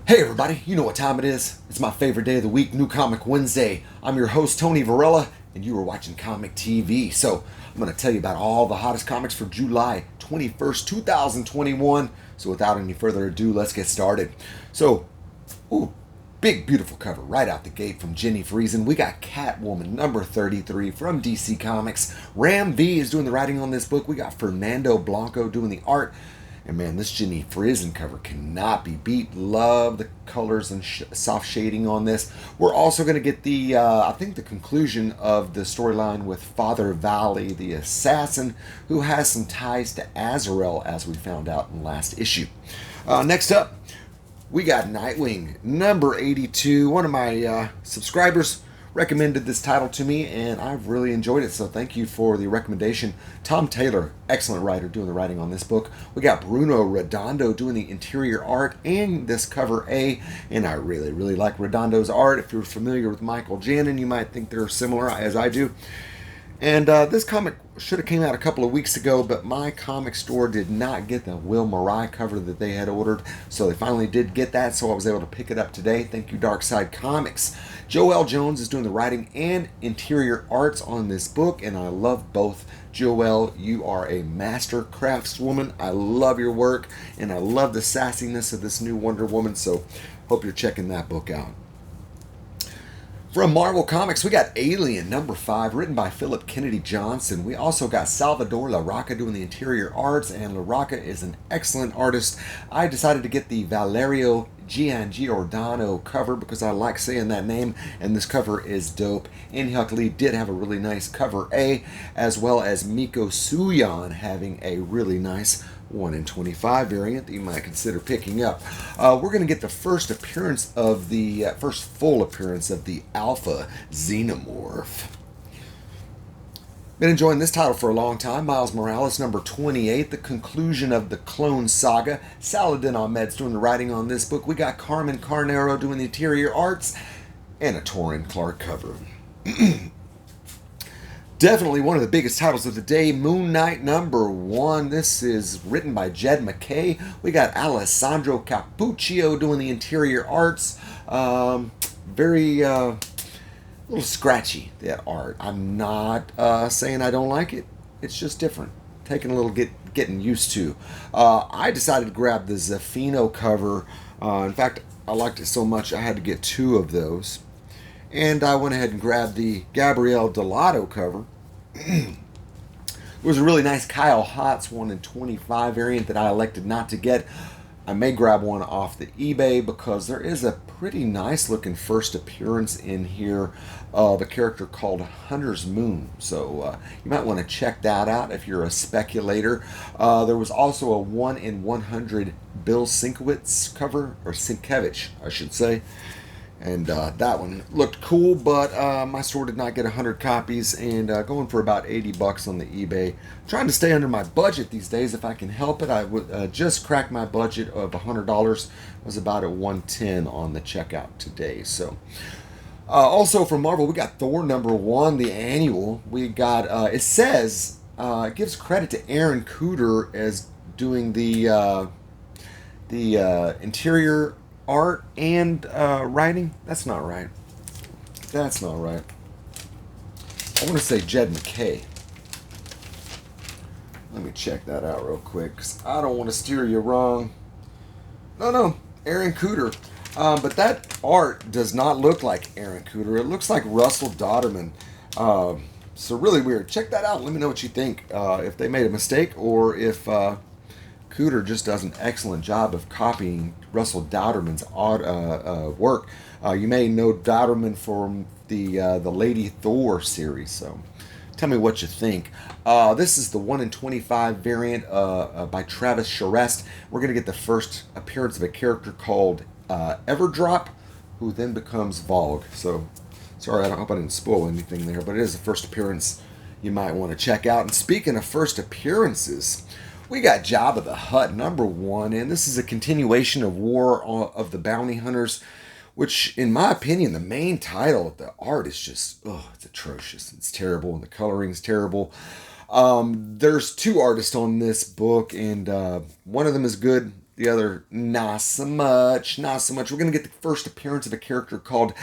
Hey everybody, you know what time it is. It's my favorite day of the week, New Comic Wednesday. I'm your host, Tony Varela, and you are watching Comic TV. So I'm going to tell you about all the hottest comics for July 21st, 2021. So without any further ado, let's get started. Ooh, big beautiful cover right out the gate from Jenny Friesen. We got Catwoman number 33 from DC Comics. Ram V is doing the writing on this book. We got Fernando Blanco doing the art. And man, this Jenny Friesen cover cannot be beat. Love the colors and soft shading on this. We're also going to get I think the conclusion of the storyline with Father Valley, the assassin, who has some ties to Azrael, as we found out in the last issue. Next up, we got Nightwing number 82. One of my subscribers recommended this title to me, and I've really enjoyed it, so thank you for the recommendation. Tom Taylor, excellent writer, doing the writing on this book. We got Bruno Redondo doing the interior art and this cover A, and I really, really like Redondo's art. If you're familiar with Michael Janin, you might think they're similar, as I do. And this comic should have came out a couple of weeks ago, but my comic store did not get the Will Marai cover that they had ordered, so they finally did get that, so I was able to pick it up today. Thank you, Dark Side Comics. Joelle Jones is doing the writing and interior arts on this book, and I love both. Joelle, you are a master craftswoman. I love your work, and I love the sassiness of this new Wonder Woman, so hope you're checking that book out. From Marvel Comics, we got Alien number 5, written by Philip Kennedy Johnson. We also got Salvador Larroca doing the interior arts, and Larroca is an excellent artist. I decided to get the Valerio Giordano cover because I like saying that name, and this cover is dope. Andy Huckley did have a really nice cover A, as well as Miko Suyon having a really nice 1 in 25 variant that you might consider picking up. We're going to get the first appearance of first full appearance of the Alpha Xenomorph. Been enjoying this title for a long time. Miles Morales, number 28, the conclusion of the Clone Saga. Saladin Ahmed's doing the writing on this book. We got Carmen Carnero doing the interior arts, and a Torin Clark cover. Definitely one of the biggest titles of the day, Moon Knight number 1. This is written by Jed MacKay. We got Alessandro Cappuccio doing the interior arts. Very little scratchy, that art. I'm not saying I don't like it. It's just different. Taking a little getting used to. I decided to grab the Zafino cover. In fact, I liked it so much I had to get 2 of those. And I went ahead and grabbed the Gabrielle Delato cover. There was a really nice Kyle Hotz 1 in 25 variant that I elected not to get. I may grab one off the eBay because there is a pretty nice looking first appearance in here of a character called Hunter's Moon. So you might want to check that out if you're a speculator. There was also a 1 in 100 Bill Sienkiewicz cover, or Sienkiewicz, I should say. And that one looked cool, but my store did not get 100 copies, and going for about $80 on the eBay. Trying to stay under my budget these days if I can help it. I would just crack my budget of $100. I was about at $110 on the checkout today. So, also from Marvel, we got Thor number 1, the annual. We got it says it gives credit to Aaron Cooter as doing the interior art and writing. That's not right. That's not right. I want to say Jed MacKay. Let me check that out real quick, because I don't want to steer you wrong. No, Aaron Cooter. But that art does not look like Aaron Cooter. It looks like Russell Dodderman. So really weird. Check that out. Let me know what you think. If they made a mistake, or if Cooter just does an excellent job of copying Russell Dodderman's work. You may know Dodderman from the Lady Thor series, so tell me what you think. This is the 1 in 25 variant by Travis Charest. We're going to get the first appearance of a character called Everdrop, who then becomes Vogue. So, sorry, I hope I didn't spoil anything there, but it is the first appearance you might want to check out. And speaking of first appearances, we got Jabba the Hutt number 1, and this is a continuation of War of the Bounty Hunters, which, in my opinion, the main title, the art is just, it's atrocious. It's terrible, and the coloring's terrible. There's 2 artists on this book, and one of them is good, The other, not so much. Not so much. We're going to get the first appearance of a character called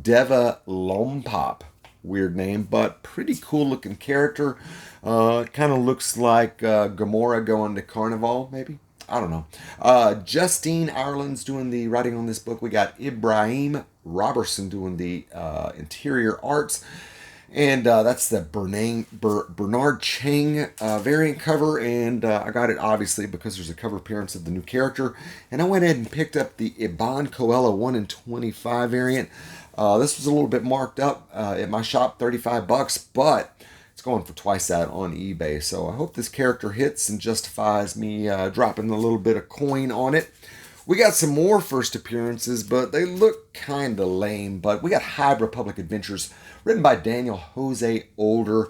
Deva Lompop. Weird name, but pretty cool looking character. Kind of looks like Gamora going to Carnival, maybe. I don't know. Justine Ireland's doing the writing on this book. We got Ibrahim Robertson doing the interior arts. And that's the Bernard Chang variant cover. And I got it obviously because there's a cover appearance of the new character. And I went ahead and picked up the Iban Coelho 1 in 25 variant. This was a little bit marked up at my shop, $35, but it's going for twice that on eBay. So I hope this character hits and justifies me dropping a little bit of coin on it. We got some more first appearances, but they look kind of lame. But we got High Republic Adventures, written by Daniel Jose Older.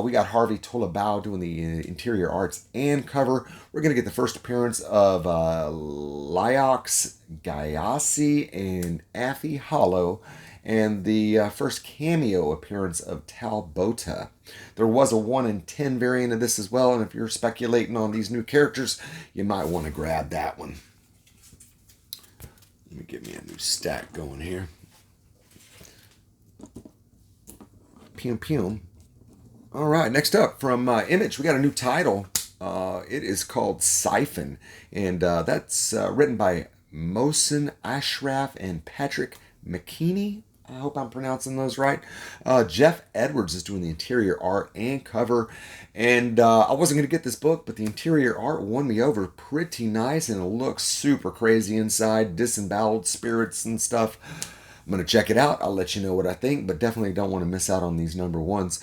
We got Harvey Tolabao doing the interior arts and cover. We're going to get the first appearance of Lyox Gayasi and Affy Hollow, and the first cameo appearance of Talbota. There was a 1 in 10 variant of this as well, and if you're speculating on these new characters, you might want to grab that one. Let me get me a new stack going here. Pew pew. All right, next up from Image, we got a new title. It is called Siphon, and that's written by Mohsen Ashraf and Patrick McKinney. I hope I'm pronouncing those right. Jeff Edwards is doing the interior art and cover. And I wasn't going to get this book, but the interior art won me over. Pretty nice, and it looks super crazy inside. Disemboweled spirits and stuff. I'm going to check it out. I'll let you know what I think, but definitely don't want to miss out on these number ones.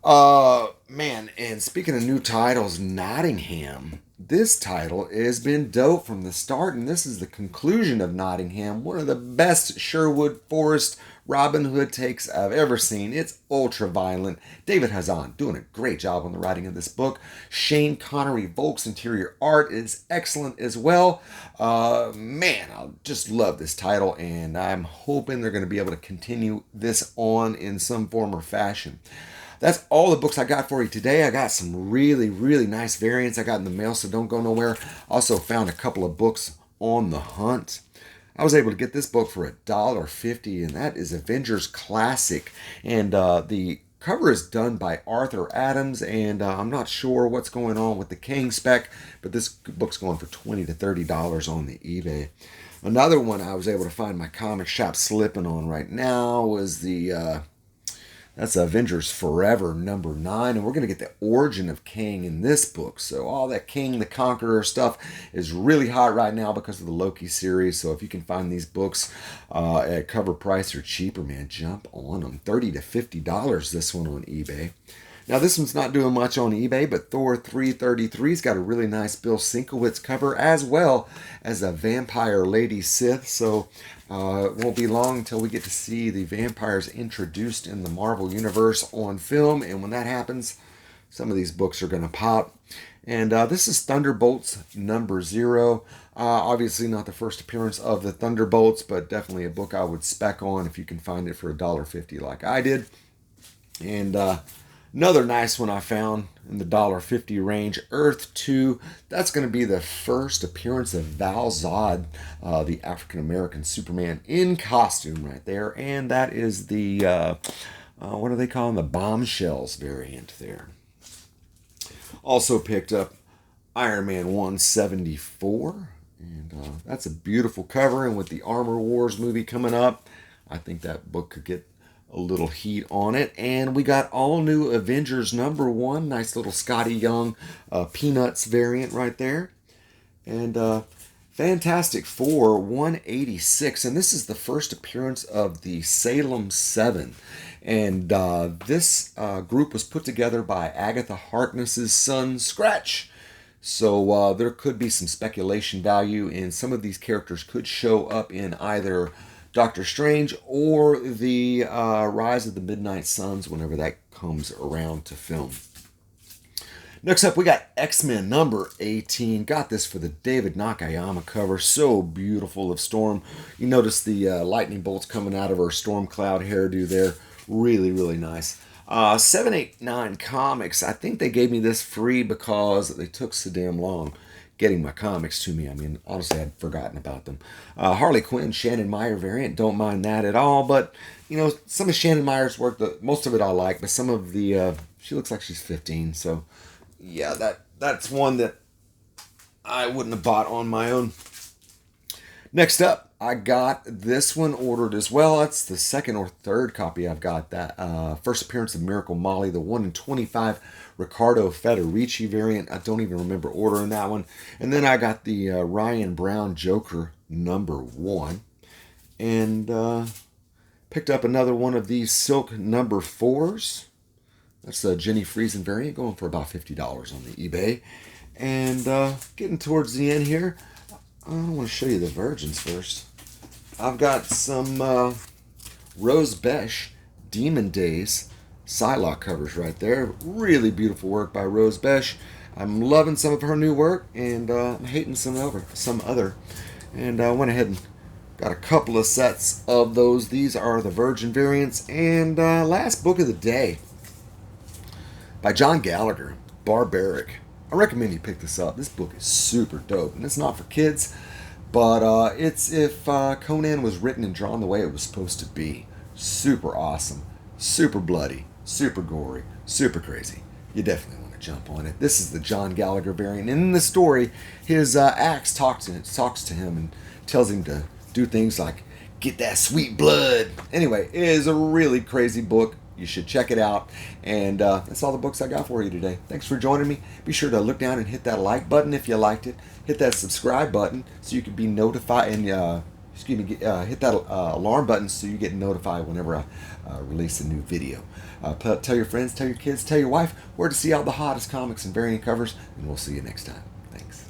Man, and speaking of new titles, Nottingham. This title has been dope from the start, and this is the conclusion of Nottingham. One of the best Sherwood Forest Robin Hood takes I've ever seen. It's ultra violent. David Hazan doing a great job on the writing of this book. Shane Connery Volk's interior art is excellent as well. Man, I just love this title, and I'm hoping they're going to be able to continue this on in some form or fashion. That's all the books I got for you today. I got some really, really nice variants I got in the mail, so don't go nowhere. Also found a couple of books on the hunt. I was able to get this book for $1.50, and that is Avengers Classic. And the cover is done by Arthur Adams, and I'm not sure what's going on with the King spec, but this book's going for $20 to $30 on the eBay. Another one I was able to find my comic shop slipping on right now was the... That's Avengers Forever number 9, and we're going to get the origin of Kang in this book. So all that King the Conqueror stuff is really hot right now because of the Loki series. So if you can find these books at cover price or cheaper, man, jump on them. $30 to $50 this one on eBay. Now this one's not doing much on eBay, but Thor 333's got a really nice Bill Sienkiewicz cover, as well as a Vampire Lady Sith. So it won't be long until we get to see the vampires introduced in the Marvel Universe on film, and when that happens, some of these books are going to pop. And this is Thunderbolts number 0. Obviously not the first appearance of the Thunderbolts, but definitely a book I would spec on if you can find it for $1.50 like I did. And another nice one I found in the $1.50 range, Earth 2. That's going to be the first appearance of Val Zod, the African-American Superman in costume right there. And that is the, what are they calling, the Bombshells variant there. Also picked up Iron Man 174. And that's a beautiful cover. And with the Armor Wars movie coming up, I think that book could get a little heat on it. And we got all new Avengers number 1. Nice little Scotty Young Peanuts variant right there. And Fantastic Four 186. And this is the first appearance of the Salem 7. And this group was put together by Agatha Harkness's son, Scratch. So there could be some speculation value, and some of these characters could show up in either Doctor Strange or the Rise of the Midnight Suns whenever that comes around to film. Next up, we got X-Men number 18. Got this for the David Nakayama cover. So beautiful of Storm. You notice the lightning bolts coming out of her Storm Cloud hairdo there. Really, really nice. 789 Comics. I think they gave me this free because they took so damn long getting my comics to me. I mean, honestly, I'd forgotten about them. Harley Quinn, Shannon Meyer variant. Don't mind that at all. But, you know, some of Shannon Meyer's work, most of it I like, but some of the, she looks like she's 15. So, yeah, that's one that I wouldn't have bought on my own. Next up, I got this one ordered as well. That's the second or third copy I've got. That first appearance of Miracle Molly, the 1 in 25 Riccardo Federici variant. I don't even remember ordering that one. And then I got the Ryan Brown Joker #1. And picked up another one of these Silk #4s. That's the Jenny Friesen variant, going for about $50 on the eBay. And getting towards the end here, I want to show you the Virgins first. I've got some Rose Besh Demon Days Psylocke covers right there. Really beautiful work by Rose Besh. I'm loving some of her new work, and I'm hating some other. And I went ahead and got a couple of sets of those. These are the Virgin variants. And last book of the day by John Gallagher, Barbaric. I recommend you pick this up. This book is super dope, and it's not for kids, but it's if Conan was written and drawn the way it was supposed to be. Super awesome, super bloody, super gory, super crazy. You definitely want to jump on it. This is the John Gallagher variant, and in the story, his axe talks to him and tells him to do things like get that sweet blood. Anyway, it is a really crazy book. You should check it out. And that's all the books I got for you today. Thanks for joining me. Be sure to look down and hit that like button if you liked it. Hit that subscribe button so you can be notified, and hit that alarm button so you get notified whenever I release a new video. Tell your friends, tell your kids, tell your wife where to see all the hottest comics and variant covers, and we'll see you next time. Thanks.